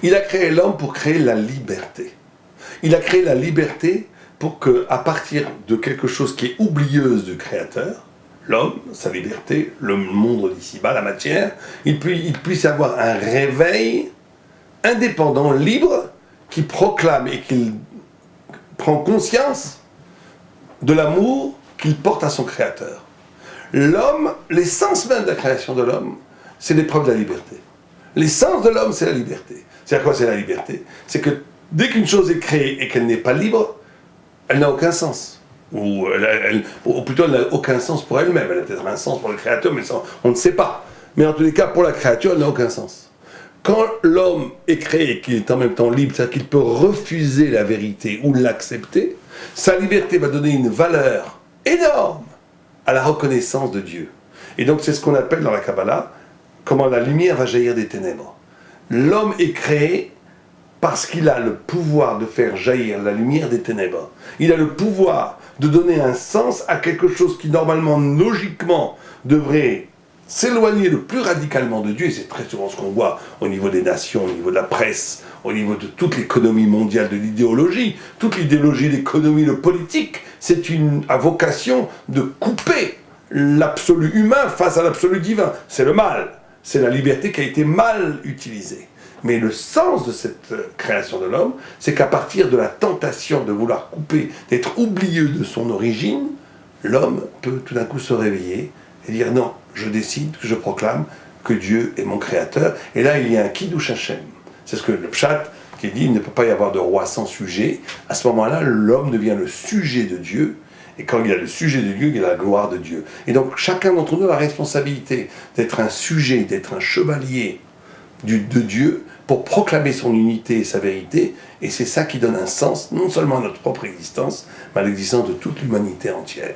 Il a créé l'homme pour créer la liberté. Il a créé la liberté pour qu'à partir de quelque chose qui est oublieuse du Créateur, l'homme, sa liberté, le monde d'ici-bas, la matière, il puisse avoir un réveil indépendant, libre, qui proclame et qui prend conscience de l'amour qu'il porte à son Créateur. L'homme, l'essence même de la création de l'homme, c'est l'épreuve de la liberté. L'essence de l'homme, c'est la liberté. C'est à quoi c'est la liberté? C'est que dès qu'une chose est créée et qu'elle n'est pas libre, elle n'a aucun sens. Ou plutôt, elle n'a aucun sens pour elle-même. Elle a peut-être un sens pour le Créateur, mais ça, on ne sait pas. Mais en tous les cas, pour la créature, elle n'a aucun sens. Quand l'homme est créé et qu'il est en même temps libre, c'est-à-dire qu'il peut refuser la vérité ou l'accepter, sa liberté va donner une valeur énorme à la reconnaissance de Dieu. Et donc c'est ce qu'on appelle dans la Kabbalah, comment la lumière va jaillir des ténèbres. L'homme est créé parce qu'il a le pouvoir de faire jaillir la lumière des ténèbres. Il a le pouvoir de donner un sens à quelque chose qui normalement, logiquement, devrait s'éloigner le plus radicalement de Dieu, et c'est très souvent ce qu'on voit au niveau des nations, au niveau de la presse, au niveau de toute l'économie mondiale, de l'idéologie, toute l'idéologie, l'économie, le politique, c'est une vocation de couper l'absolu humain face à l'absolu divin. C'est le mal, c'est la liberté qui a été mal utilisée. Mais le sens de cette création de l'homme, c'est qu'à partir de la tentation de vouloir couper, d'être oublieux de son origine, l'homme peut tout d'un coup se réveiller et dire non, je décide, je proclame que Dieu est mon créateur. Et là, il y a un Kiddush Hashem. C'est ce que le Pshat qui dit il ne peut pas y avoir de roi sans sujet. À ce moment-là, l'homme devient le sujet de Dieu. Et quand il y a le sujet de Dieu, il y a la gloire de Dieu. Et donc, chacun d'entre nous a la responsabilité d'être un sujet, d'être un chevalier de Dieu pour proclamer son unité et sa vérité. Et c'est ça qui donne un sens, non seulement à notre propre existence, mais à l'existence de toute l'humanité entière.